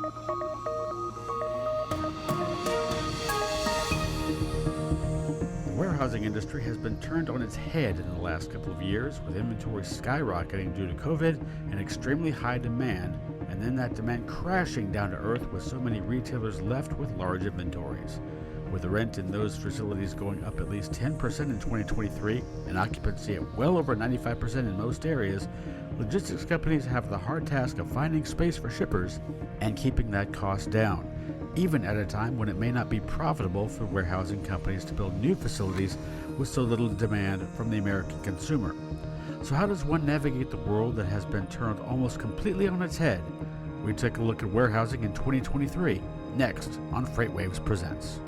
The warehousing industry has been turned on its head in the last couple of years, with inventory skyrocketing due to COVID and extremely high demand, and then that demand crashing down to earth with so many retailers left with large inventories. With the rent in those facilities going up at least 10% in 2023 and occupancy at well over 95% in most areas, logistics companies have the hard task of finding space for shippers and keeping that cost down, even at a time when it may not be profitable for warehousing companies to build new facilities with so little demand from the American consumer. So how does one navigate the world that has been turned almost completely on its head? We take a look at warehousing in 2023, next on FreightWaves Presents.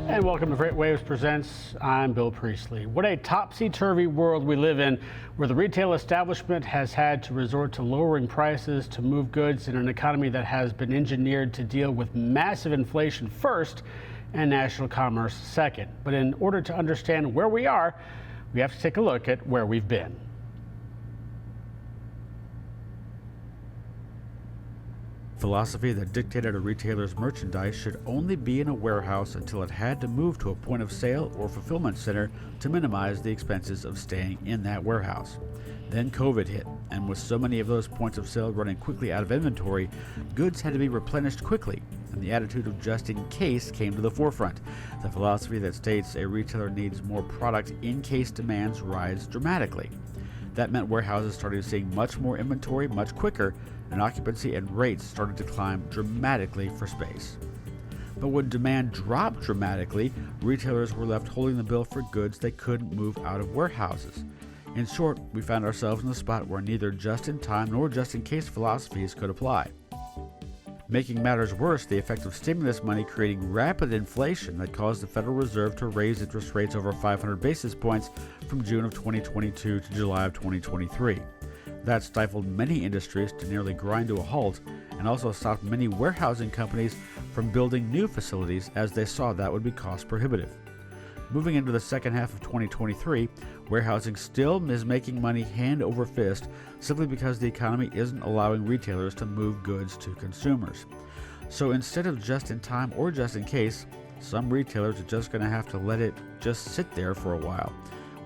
And welcome to FreightWaves Presents. I'm Bill Priestley. What a topsy-turvy world we live in, where the retail establishment has had to resort to lowering prices to move goods in an economy that has been engineered to deal with massive inflation first and national commerce second. But in order to understand where we are, we have to take a look at where we've been. Philosophy that dictated a retailer's merchandise should only be in a warehouse until it had to move to a point of sale or fulfillment center to minimize the expenses of staying in that warehouse. Then COVID hit, and with so many of those points of sale running quickly out of inventory, goods had to be replenished quickly, and the attitude of just in case came to the forefront. The philosophy that states a retailer needs more product in case demands rise dramatically. That meant warehouses started seeing much more inventory much quicker, and occupancy and rates started to climb dramatically for space. But when demand dropped dramatically, retailers were left holding the bill for goods they couldn't move out of warehouses. In short, we found ourselves in the spot where neither just-in-time nor just-in-case philosophies could apply. Making matters worse, the effect of stimulus money creating rapid inflation that caused the Federal Reserve to raise interest rates over 500 basis points from June of 2022 to July of 2023. That stifled many industries to nearly grind to a halt, and also stopped many warehousing companies from building new facilities as they saw that would be cost prohibitive. Moving into the second half of 2023, warehousing still is making money hand over fist simply because the economy isn't allowing retailers to move goods to consumers. So instead of just in time or just in case, some retailers are just going to have to let it just sit there for a while,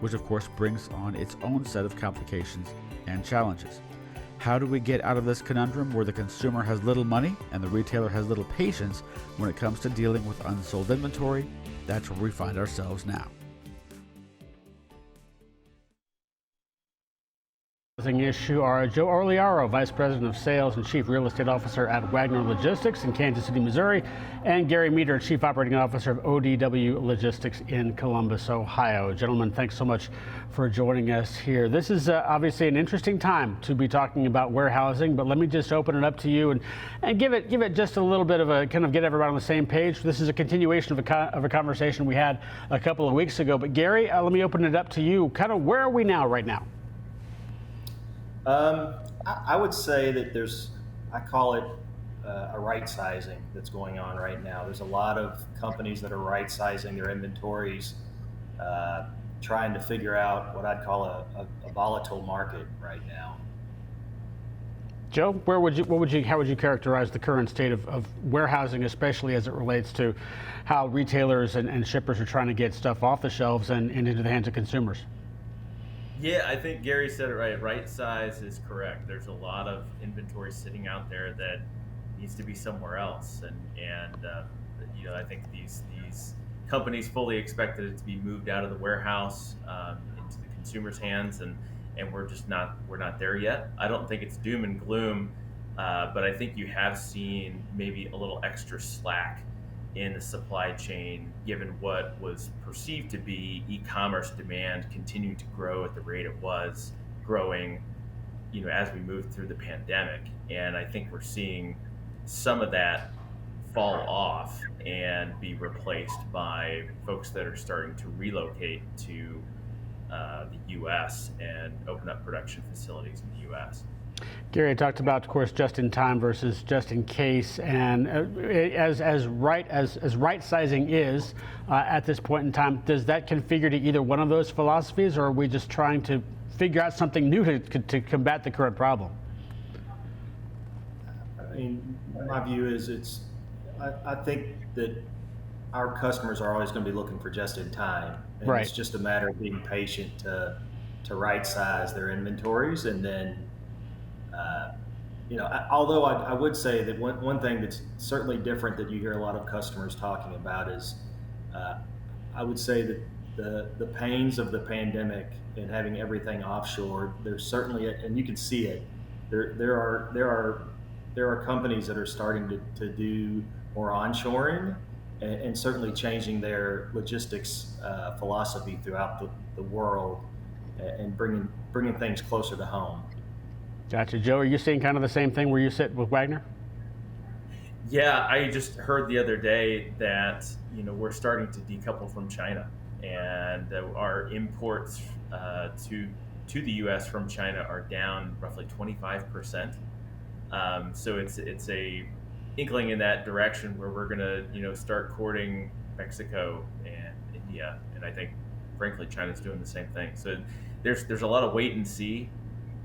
which of course brings on its own set of complications and challenges. How do we get out of this conundrum where the consumer has little money and the retailer has little patience when it comes to dealing with unsold inventory? That's where we find ourselves now. Issue are Joe Oliaro, Vice President of Sales and Chief Real Estate Officer at Wagner Logistics in Kansas City, Missouri, and Gary Meador, Chief Operating Officer of ODW Logistics in Columbus, Ohio. Gentlemen, thanks so much for joining us here. This is obviously an interesting time to be talking about warehousing, but let me just open it up to you and give it just a little bit of a kind of get everybody on the same page. This is a continuation of a conversation we had a couple of weeks ago. But Gary, let me open it up to you. Kind of where are we now right now? I would say that I call it a right sizing that's going on right now. There's a lot of companies that are right sizing their inventories, trying to figure out what I'd call a volatile market right now. Joe, how would you characterize the current state of warehousing, especially as it relates to how retailers and shippers are trying to get stuff off the shelves and into the hands of consumers? Yeah, I think Gary said it right. Right size is correct. There's a lot of inventory sitting out there that needs to be somewhere else, and I think these companies fully expected it to be moved out of the warehouse into the consumer's hands, and we're not there yet. I don't think it's doom and gloom, but I think you have seen maybe a little extra slack in the supply chain, given what was perceived to be e-commerce demand continuing to grow at the rate it was growing, as we moved through the pandemic. And I think we're seeing some of that fall off and be replaced by folks that are starting to relocate to the U.S. and open up production facilities in the U.S. Gary, I talked about, of course, just in time versus just in case, and as right sizing is at this point in time, does that configure to either one of those philosophies, or are we just trying to figure out something new to combat the current problem? I mean, my view is I think that our customers are always going to be looking for just in time. And Right. it's just a matter of being patient to right size their inventories. And then, although I would say that one thing that's certainly different that you hear a lot of customers talking about is, I would say that the pains of the pandemic and having everything offshore, there's certainly, and you can see it, there are companies that are starting to do more onshoring and certainly changing their logistics philosophy throughout the world and bringing things closer to home. Gotcha. Joe, are you seeing kind of the same thing where you sit with Wagner? Yeah, I just heard the other day that we're starting to decouple from China, and our imports to the U.S. from China are down roughly 25%. So it's a inkling in that direction where we're gonna start courting Mexico and India, and I think frankly China's doing the same thing. So there's a lot of wait and see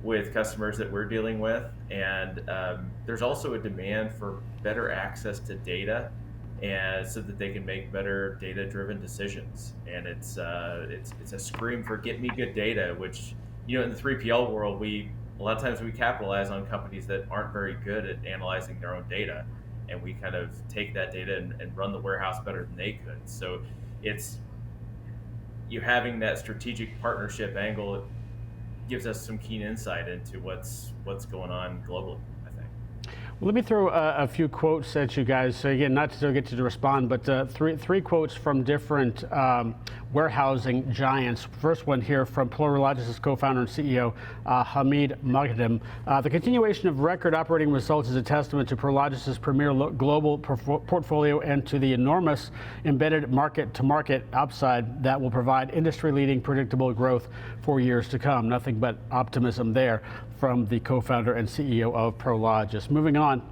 with customers that we're dealing with, and there's also a demand for better access to data, and so that they can make better data-driven decisions. And it's a scream for get me good data, which in the 3PL world a lot of times we capitalize on companies that aren't very good at analyzing their own data, and we kind of take that data and run the warehouse better than they could. So it's you having that strategic partnership angle gives us some keen insight into what's going on globally, I think. Well, let me throw a few quotes at you guys. So again, not to get you to respond, but three quotes from different warehousing giants. First one here from Prologis' co-founder and CEO, Hamid Moghadam. The continuation of record operating results is a testament to Prologis' premier global portfolio and to the enormous embedded market-to-market upside that will provide industry-leading predictable growth for years to come. Nothing but optimism there from the co-founder and CEO of Prologis. Moving on.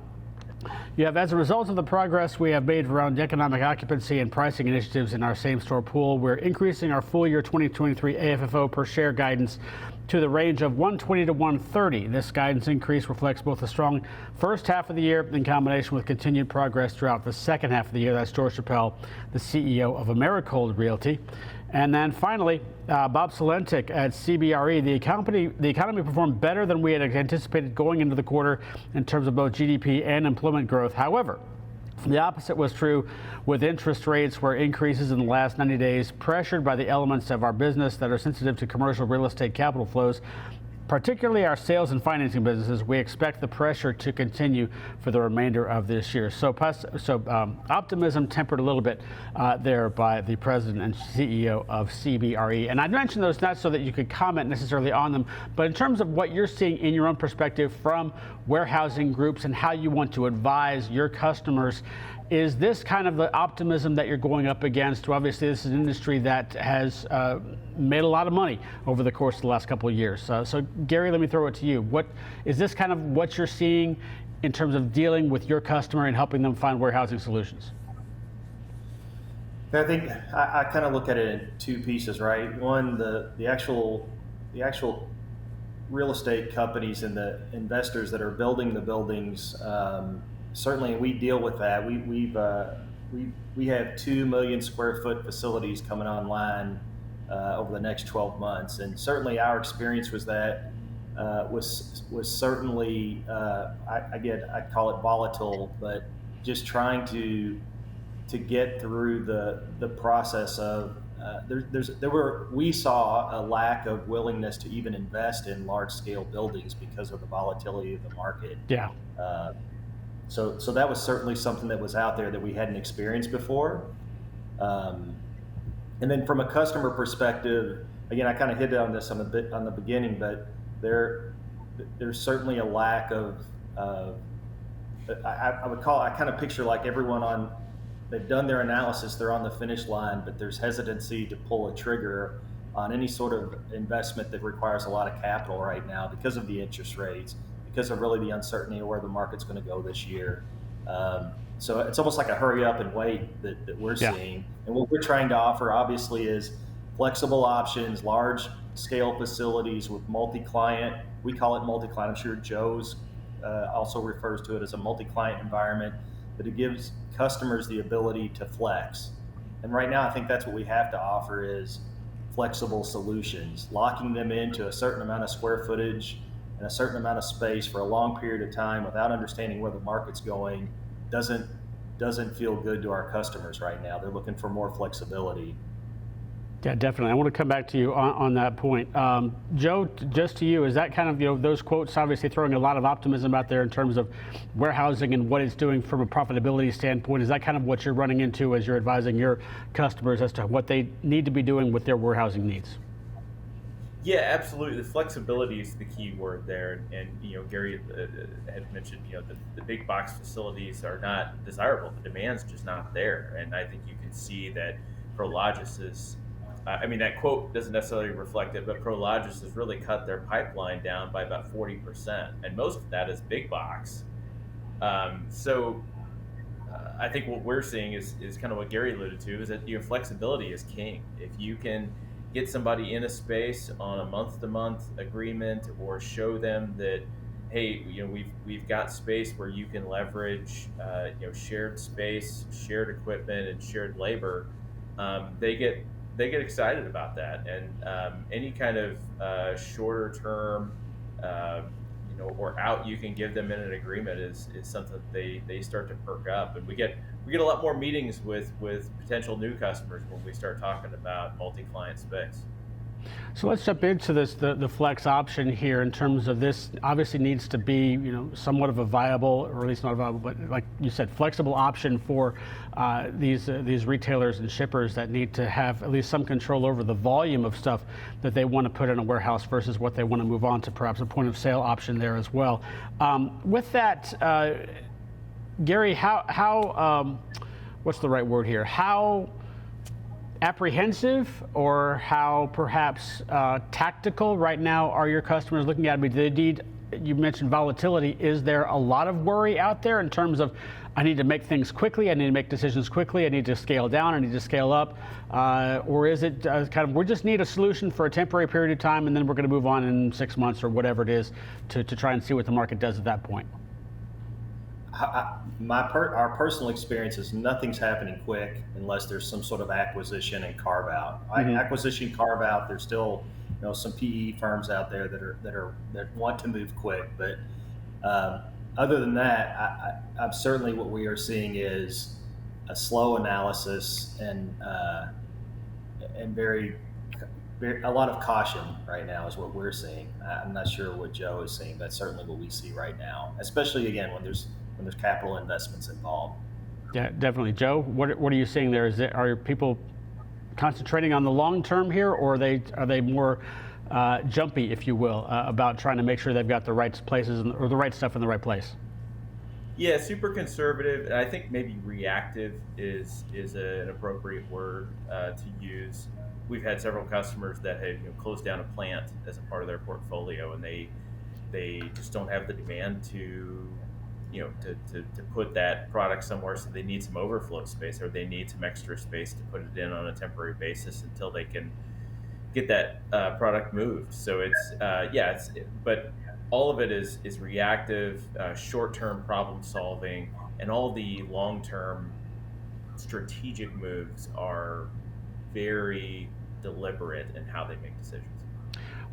You have, as a result of the progress we have made around economic occupancy and pricing initiatives in our same-store pool, we're increasing our full-year 2023 AFFO per share guidance to the range of 120 to 130. This guidance increase reflects both a strong first half of the year in combination with continued progress throughout the second half of the year. That's George Chappelle, the CEO of Americold Realty. And then finally, Bob Salentik at CBRE. The economy performed better than we had anticipated going into the quarter in terms of both GDP and employment growth. However, the opposite was true with interest rates, where increases in the last 90 days pressured by the elements of our business that are sensitive to commercial real estate capital flows, particularly our sales and financing businesses. We expect the pressure to continue for the remainder of this year. So optimism tempered a little bit there by the president and CEO of CBRE. And I mentioned those not so that you could comment necessarily on them, but in terms of what you're seeing in your own perspective from warehousing groups and how you want to advise your customers. Is this kind of the optimism that you're going up against? Well, obviously, this is an industry that has made a lot of money over the course of the last couple of years. So, Gary, let me throw it to you. What is this kind of what you're seeing in terms of dealing with your customer and helping them find warehousing solutions? I think I kind of look at it in two pieces, right? One, the actual real estate companies and the investors that are building the buildings. Certainly, we deal with that. We have 2 million square foot facilities coming online over the next 12 months, and certainly our experience was that was certainly I call it volatile, but just trying to get through the process of we saw a lack of willingness to even invest in large scale buildings because of the volatility of the market. Yeah. So that was certainly something that was out there that we hadn't experienced before. And then from a customer perspective, again, I kind of hit on this on the beginning, but there's certainly a lack of I kind of picture like everyone they've done their analysis, they're on the finish line, but there's hesitancy to pull a trigger on any sort of investment that requires a lot of capital right now because of the interest rates, because of really the uncertainty of where the market's going to go this year. So it's almost like a hurry up and wait that we're seeing. And what we're trying to offer obviously is flexible options, large scale facilities with multi-client. We call it multi-client. I'm sure Joe's also refers to it as a multi-client environment, but it gives customers the ability to flex. And right now, I think that's what we have to offer is flexible solutions, locking them into a certain amount of square footage and a certain amount of space for a long period of time without understanding where the market's going doesn't feel good to our customers right now. They're looking for more flexibility. Yeah, definitely. I want to come back to you on that point. Joe, just to you, is that kind of, those quotes obviously throwing a lot of optimism out there in terms of warehousing and what it's doing from a profitability standpoint? Is that kind of what you're running into as you're advising your customers as to what they need to be doing with their warehousing needs? Yeah, absolutely. The flexibility is the key word there. And Gary had mentioned, the big box facilities are not desirable. The demand's just not there. And I think you can see that Prologis is, that quote doesn't necessarily reflect it, but Prologis has really cut their pipeline down by about 40%. And most of that is big box. So I think what we're seeing is kind of what Gary alluded to, is that flexibility is king. If you can get somebody in a space on a month-to-month agreement, or show them that, hey, we've got space where you can leverage shared space, shared equipment, and shared labor, they get excited about that. And any kind of shorter term or out you can give them in an agreement is something that they start to perk up. And we get a lot more meetings with potential new customers when we start talking about multi-client space. So let's jump into this, the flex option here, in terms of this obviously needs to be, somewhat of a viable, or at least not viable, but like you said, flexible option for these retailers and shippers that need to have at least some control over the volume of stuff that they want to put in a warehouse versus what they want to move on to, perhaps a point of sale option there as well. With that, Gary, how what's the right word here? How apprehensive, or how perhaps tactical right now are your customers looking at it? You mentioned volatility. Is there a lot of worry out there in terms of, I need to make things quickly, I need to make decisions quickly, I need to scale down, I need to scale up, or is it kind of, we just need a solution for a temporary period of time and then we're going to move on in 6 months or whatever it is to try and see what the market does at that point? Our personal experience is nothing's happening quick unless there's some sort of acquisition and carve out. Mm-hmm. Acquisition, carve out. There's still some PE firms out there that want to move quick, but other than that, I'm certainly, what we are seeing is a slow analysis and a lot of caution right now is what we're seeing. I'm not sure what Joe is seeing. That's certainly what we see right now, especially again when there's capital investments involved. Yeah, definitely. Joe, what are you seeing there? Are people concentrating on the long term here, or are they more jumpy, if you will, about trying to make sure they've got the right places or the right stuff in the right place? Yeah, super conservative, and I think maybe reactive is an appropriate word to use. We've had several customers that have closed down a plant as a part of their portfolio, and they just don't have the demand to put that product somewhere, so they need some overflow space, or they need some extra space to put it in on a temporary basis until they can get that product moved. So but all of it is reactive, short-term problem solving, and all the long-term strategic moves are very deliberate in how they make decisions.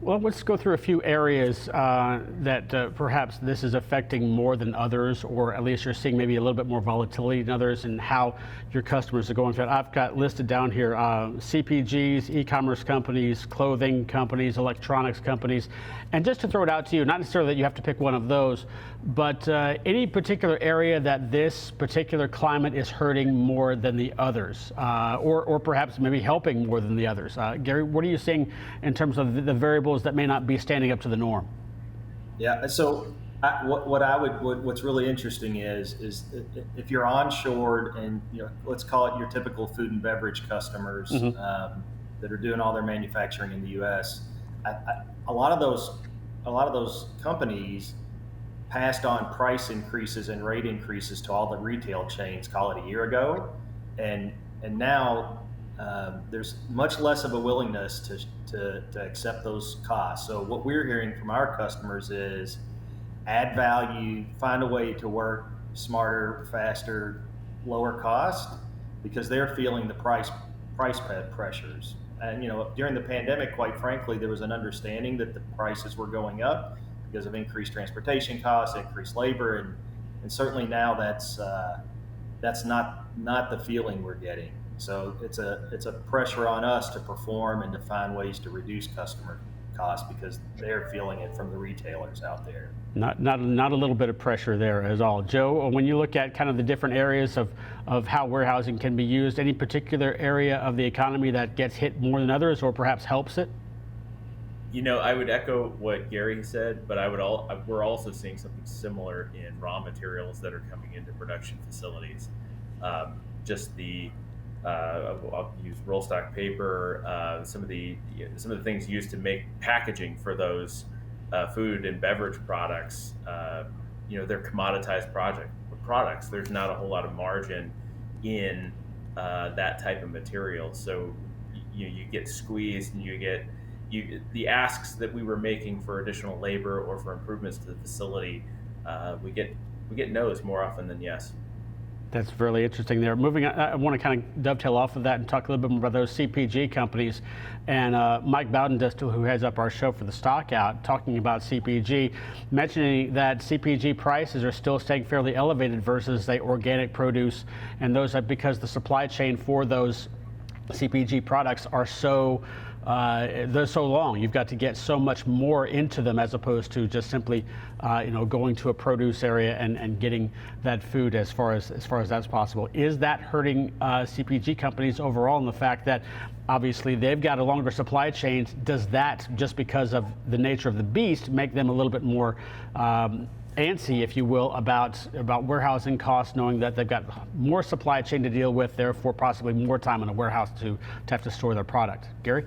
Well, let's go through a few areas that perhaps this is affecting more than others, or at least you're seeing maybe a little bit more volatility than others, and how your customers are going through it. I've got listed down here CPGs, e-commerce companies, clothing companies, electronics companies. And just to throw it out to you, not necessarily that you have to pick one of those, but any particular area that this particular climate is hurting more than the others, or perhaps maybe helping more than the others. Gary, what are you seeing in terms of the variables that may not be standing up to the norm? Yeah, so what's really interesting is if you're onshored and let's call it your typical food and beverage customers, mm-hmm. That are doing all their manufacturing in the U.S. A lot of those companies passed on price increases and rate increases to all the retail chains, call it a year ago, and now there's much less of a willingness to accept those costs. So what we're hearing from our customers is add value, find a way to work smarter, faster, lower cost, because they're feeling the price pressures. And during the pandemic, quite frankly, there was an understanding that the prices were going up because of increased transportation costs, increased labor, and certainly now that's not the feeling we're getting. So it's a pressure on us to perform and to find ways to reduce customer costs because they're feeling it from the retailers out there. Not a little bit of pressure there at all. Joe, when you look at kind of the different areas of how warehousing can be used, any particular area of the economy that gets hit more than others or perhaps helps it? I would echo what Gary said, but we're also seeing something similar in raw materials that are coming into production facilities. Just I'll use roll stock paper, some of the things used to make packaging for those food and beverage products. They're commoditized products. There's not a whole lot of margin in that type of material, so you get squeezed, and the asks that we were making for additional labor or for improvements to the facility, we get no's more often than yes. That's really interesting there. Moving on, I want to kind of dovetail off of that and talk a little bit more about those CPG companies. And Mike Bowden-Distel, who heads up our show for the Stock Out, talking about CPG, mentioning that CPG prices are still staying fairly elevated versus the organic produce, and those are because the supply chain for those CPG products are they're so long. You've got to get so much more into them as opposed to just simply, going to a produce area and getting that food as far as that's possible. Is that hurting CPG companies overall in the fact that obviously they've got a longer supply chains? Does that, just because of the nature of the beast, make them a little bit more antsy, if you will, about warehousing costs, knowing that they've got more supply chain to deal with, therefore possibly more time in a warehouse to have to store their product? Gary?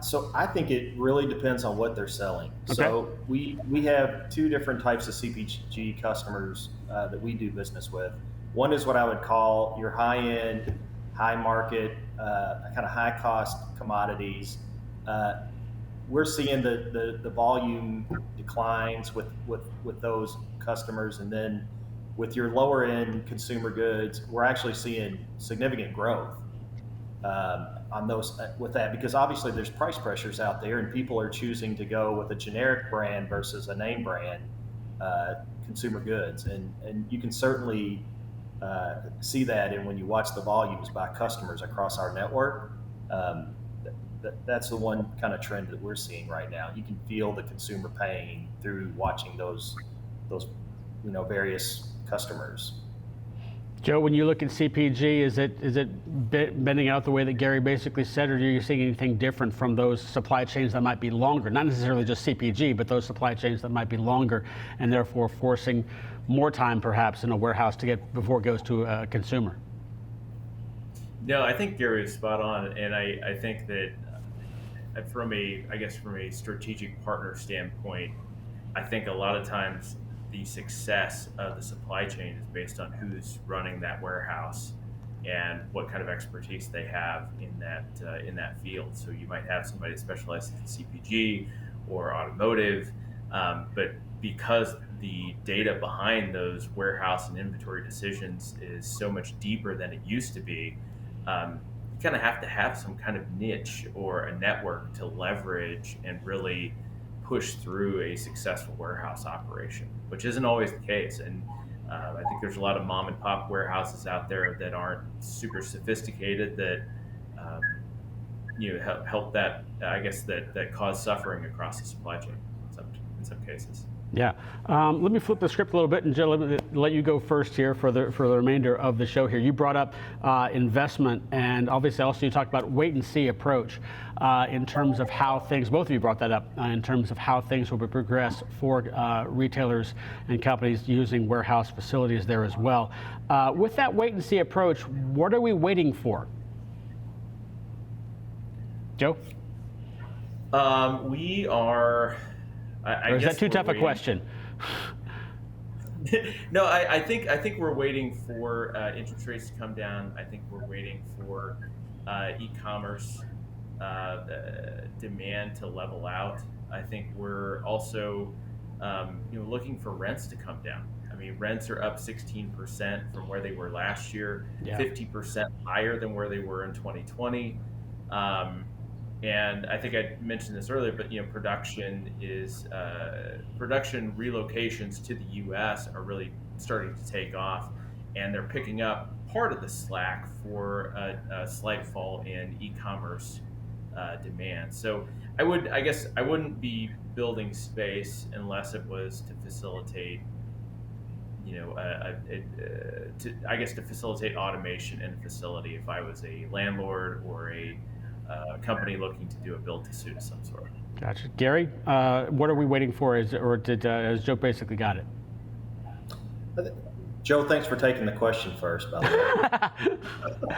So I think it really depends on what they're selling. Okay. So we have two different types of CPG customers that we do business with. One is what I would call your high-end, high-market, kind of high-cost commodities. We're seeing the volume declines with those customers, and then with your lower-end consumer goods, we're actually seeing significant growth on those with that, because obviously there's price pressures out there, and people are choosing to go with a generic brand versus a name brand consumer goods, and you can certainly see that, and when you watch the volumes by customers across our network, that's the one kind of trend that we're seeing right now. You can feel the consumer pain through watching those various customers. Joe, when you look at CPG, is it bending out the way that Gary basically said, or are you seeing anything different from those supply chains that might be longer? Not necessarily just CPG, but those supply chains that might be longer and therefore forcing more time perhaps in a warehouse to get before it goes to a consumer? No, I think Gary is spot on, and I think that from a strategic partner standpoint, I think a lot of times the success of the supply chain is based on who's running that warehouse and what kind of expertise they have in that field. So you might have somebody that specializes in CPG or automotive, but because the data behind those warehouse and inventory decisions is so much deeper than it used to be, you kind of have to have some kind of niche or a network to leverage and really push through a successful warehouse operation, which isn't always the case. And I think there's a lot of mom and pop warehouses out there that aren't super sophisticated that help that that cause suffering across the supply chain in some cases. Yeah. Let me flip the script a little bit, and Jill, let you go first here for the remainder of the show here. You brought up investment, and obviously also you talked about wait and see approach in terms of how things, both of you brought that up, in terms of how things will progress for retailers and companies using warehouse facilities there as well. With that wait and see approach, what are we waiting for? Joe? We are... or is that too tough a question? No, I think we're waiting for interest rates to come down. I think we're waiting for e-commerce demand to level out. I think we're also looking for rents to come down. I mean, rents are up 16% from where they were last year, 50% higher than where they were in 2020. And I think I mentioned this earlier, but production relocations to the U.S. are really starting to take off, and they're picking up part of the slack for a slight fall in e-commerce demand. So I guess I wouldn't be building space unless it was to facilitate, to facilitate automation in a facility. If I was a landlord or a company looking to do a build to suit of some sort. Gotcha. Gary, what are we waiting for? Has Joe basically got it? Joe, thanks for taking the question first, by the way.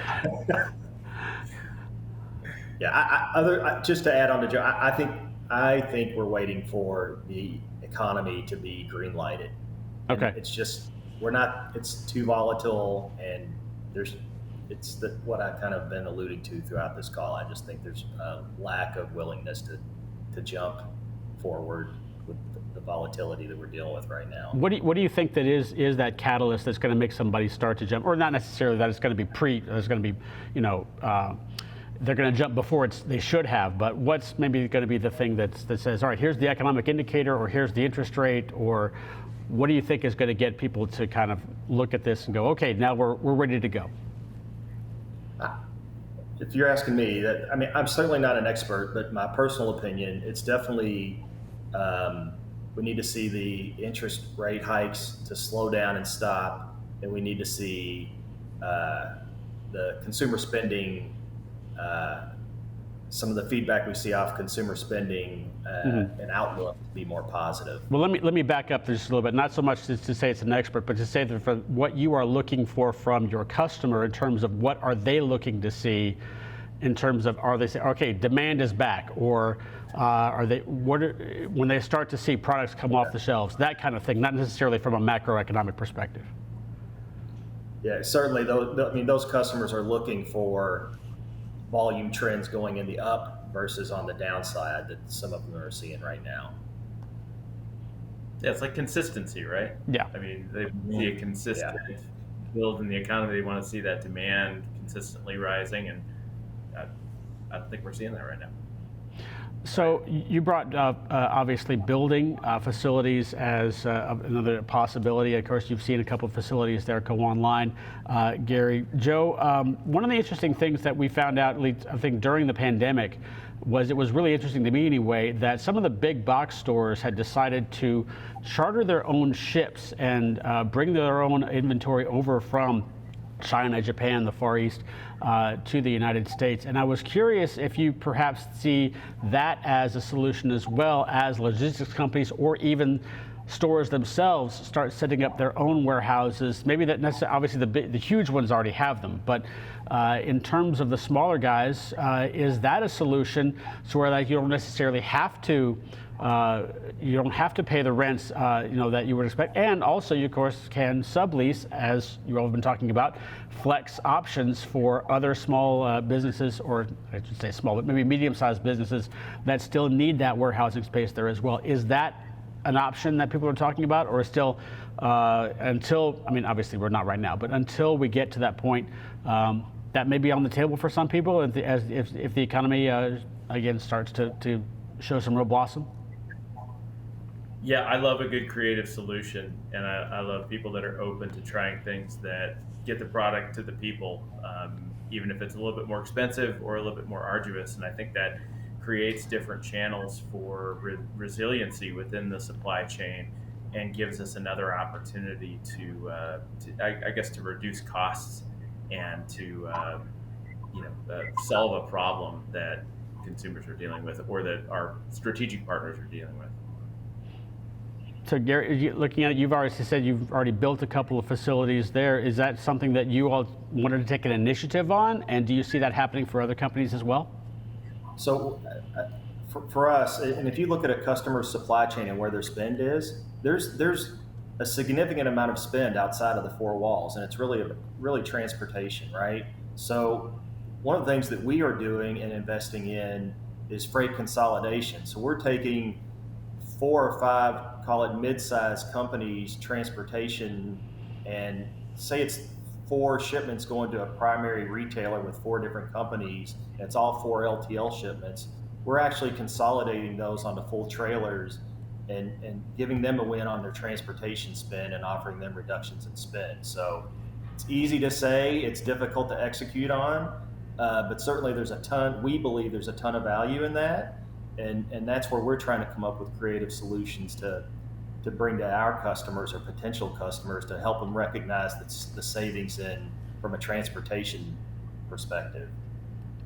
Yeah, just to add on to Joe, I think we're waiting for the economy to be green lighted. Okay. It's just it's too volatile, and what I've kind of been alluding to throughout this call. I just think there's a lack of willingness to jump forward with the volatility that we're dealing with right now. What do you think that is that catalyst that's going to make somebody start to jump, or not necessarily that it's going to be there's going to be, they're going to jump before they should have, but what's maybe going to be the thing that says, all right, here's the economic indicator, or here's the interest rate, or what do you think is going to get people to kind of look at this and go, okay, now we're ready to go? If you're asking me, I'm certainly not an expert, but my personal opinion, it's definitely we need to see the interest rate hikes to slow down and stop, and we need to see the consumer spending, some of the feedback we see off consumer spending and outlook to be more positive. Well, let me back up just a little bit. Not so much to say it's an expert, but to say that for what you are looking for from your customer in terms of what are they looking to see, in terms of are they saying, okay, demand is back, or when they start to see products come off the shelves, that kind of thing, not necessarily from a macroeconomic perspective. Yeah, certainly. Those customers are looking for volume trends going in the up versus on the downside that some of them are seeing right now. Yeah, it's like consistency, right? Yeah. I mean, they see a consistent build in the economy. They want to see that demand consistently rising, and I don't think we're seeing that right now. So you brought up, obviously, building facilities as another possibility. Of course, you've seen a couple of facilities there go online. Gary, Joe, one of the interesting things that we found out, at least I think during the pandemic, it was really interesting to me anyway, that some of the big box stores had decided to charter their own ships and bring their own inventory over from China, Japan, the Far East, to the United States. And I was curious if you perhaps see that as a solution, as well as logistics companies or even stores themselves start setting up their own warehouses. Maybe that necessarily, obviously the huge ones already have them, but in terms of the smaller guys, is that a solution so where you don't necessarily have to pay the rents that you would expect, and also you of course can sublease, as you all have been talking about, flex options for other small businesses, or I should say small, but maybe medium-sized businesses that still need that warehousing space there as well. Is that an option that people are talking about, or still until, obviously we're not right now, but until we get to that point, that may be on the table for some people if the economy again starts to show some real blossom? Yeah, I love a good creative solution, and I love people that are open to trying things that get the product to the people, even if it's a little bit more expensive or a little bit more arduous. And I think that creates different channels for resiliency within the supply chain, and gives us another opportunity to reduce costs and to solve a problem that consumers are dealing with, or that our strategic partners are dealing with. So Gary, looking at it, you've already said you've already built a couple of facilities there. Is that something that you all wanted to take an initiative on, and do you see that happening for other companies as well? So for us, and if you look at a customer's supply chain and where their spend is, there's a significant amount of spend outside of the four walls, and it's really transportation, right? So one of the things that we are doing and investing in is freight consolidation. So we're taking 4 or 5, call it mid-sized companies, transportation, and say it's 4 shipments going to a primary retailer with 4 different companies, and it's all 4 LTL shipments. We're actually consolidating those onto full trailers and giving them a win on their transportation spend and offering them reductions in spend. So it's easy to say, it's difficult to execute on, but certainly we believe there's a ton of value in that. And that's where we're trying to come up with creative solutions to bring to our customers or potential customers to help them recognize the savings from a transportation perspective.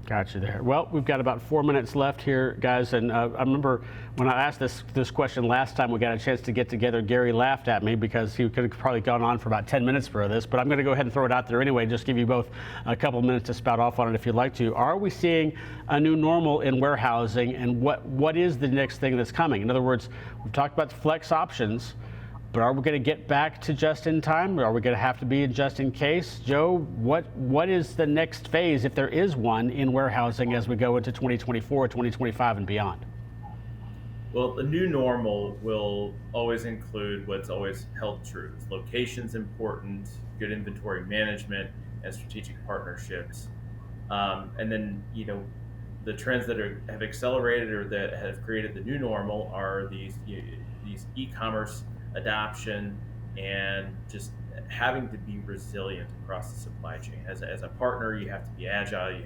Gotcha there. Well, we've got about 4 minutes left here, guys. And I remember when I asked this question last time we got a chance to get together, Gary laughed at me because he could have probably gone on for about 10 minutes for this. But I'm going to go ahead and throw it out there anyway, just give you both a couple minutes to spout off on it if you'd like to. Are we seeing a new normal in warehousing, and what is the next thing that's coming? In other words, we've talked about the flex options, but are we going to get back to just in time, or are we going to have to be in just in case? Joe, what is the next phase, if there is one, in warehousing as we go into 2024, 2025, and beyond? Well, the new normal will always include what's always held true. Location's important, good inventory management, and strategic partnerships. And then, the trends that have accelerated or that have created the new normal are these e-commerce adoption and just having to be resilient across the supply chain. As a partner, you have to be agile.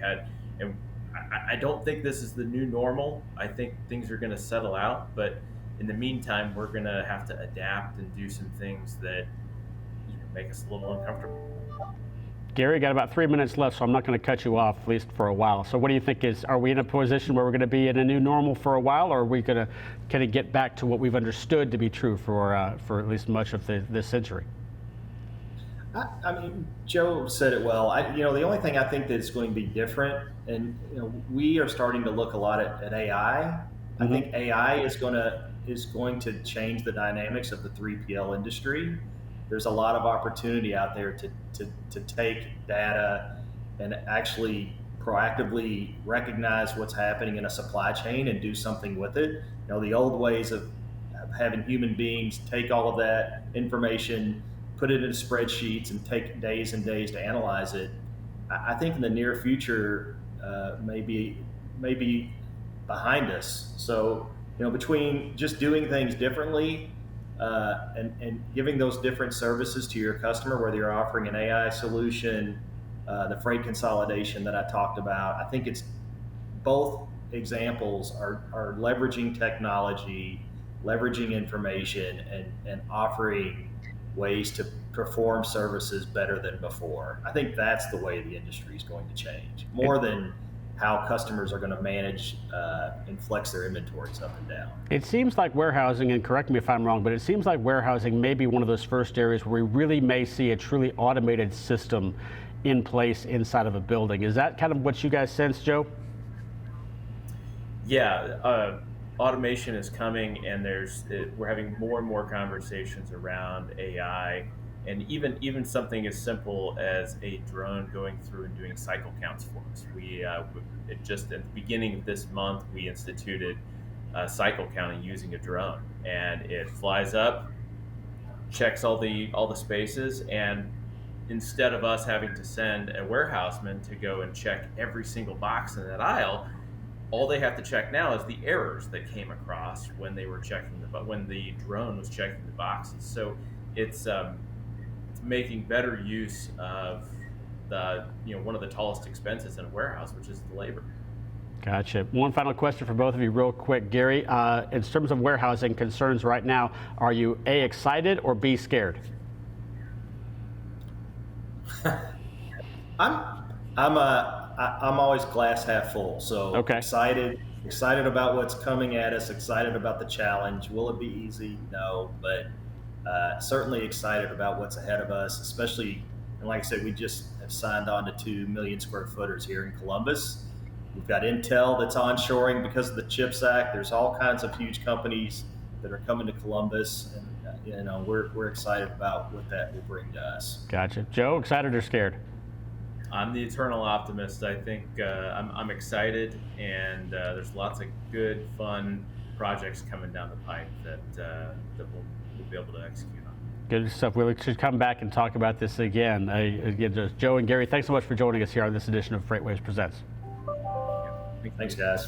And I don't think this is the new normal. I think things are going to settle out, but in the meantime, we're going to have to adapt and do some things that make us a little uncomfortable. Gary, got about 3 minutes left, so I'm not going to cut you off, at least for a while. So what do you think are we in a position where we're going to be in a new normal for a while, or are we going to kind of get back to what we've understood to be true for at least much of this century? I mean, Joe said it well. The only thing I think that's going to be different, and we are starting to look a lot at AI. Mm-hmm. I think AI is going to change the dynamics of the 3PL industry. There's a lot of opportunity out there to take data and actually proactively recognize what's happening in a supply chain and do something with it. The old ways of having human beings take all of that information, put it into spreadsheets, and take days and days to analyze it, I think in the near future may be behind us. So, between just doing things differently and giving those different services to your customer, whether you're offering an AI solution, the freight consolidation that I talked about, I think it's both examples are leveraging technology, leveraging information, and offering ways to perform services better than before. I think that's the way the industry is going to change, more than how customers are going to manage and flex their inventories up and down. It seems like warehousing, and correct me if I'm wrong, but it seems like warehousing may be one of those first areas where we really may see a truly automated system in place inside of a building. Is that kind of what you guys sense, Joe? Yeah, automation is coming, and we're having more and more conversations around AI. And even something as simple as a drone going through and doing cycle counts for us. Just at the beginning of this month, we instituted cycle counting using a drone, and it flies up, checks all the spaces, and instead of us having to send a warehouseman to go and check every single box in that aisle, all they have to check now is the errors that came across when they were when the drone was checking the boxes. So it's making better use of one of the tallest expenses in a warehouse, which is the labor. Gotcha. One final question for both of you real quick. Gary, in terms of warehousing concerns right now, are you A, excited, or B, scared? I'm always glass half full. So okay. Excited about what's coming at us, excited about the challenge. Will it be easy? No, but certainly excited about what's ahead of us, especially, and like I said, we just have signed on to 2 million square footers here in Columbus. We've got Intel that's onshoring because of the CHIPS Act. There's all kinds of huge companies that are coming to Columbus, and we're excited about what that will bring to us. Gotcha. Joe, excited or scared? I'm the eternal optimist. I think I'm excited, and there's lots of good, fun projects coming down the pipe that we'll be able to execute on. Good stuff. We should come back and talk about this again. Again, Joe and Gary, thanks so much for joining us here on this edition of FreightWaves Presents. Thanks, guys.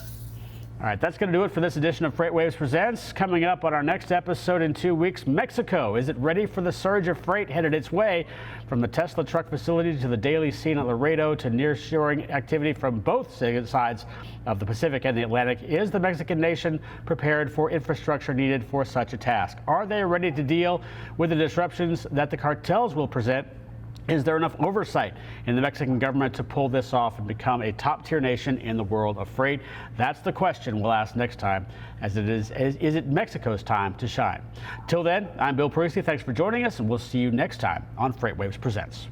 All right, that's going to do it for this edition of FreightWaves Presents. Coming up on our next episode in 2 weeks, Mexico. Is it ready for the surge of freight headed its way? From the Tesla truck facility to the daily scene at Laredo to nearshoring activity from both sides of the Pacific and the Atlantic, is the Mexican nation prepared for infrastructure needed for such a task? Are they ready to deal with the disruptions that the cartels will present? Is there enough oversight in the Mexican government to pull this off and become a top-tier nation in the world of freight? That's the question we'll ask next time, as it is it Mexico's time to shine? Till then, I'm Bill Priestley. Thanks for joining us, and we'll see you next time on FreightWaves Presents.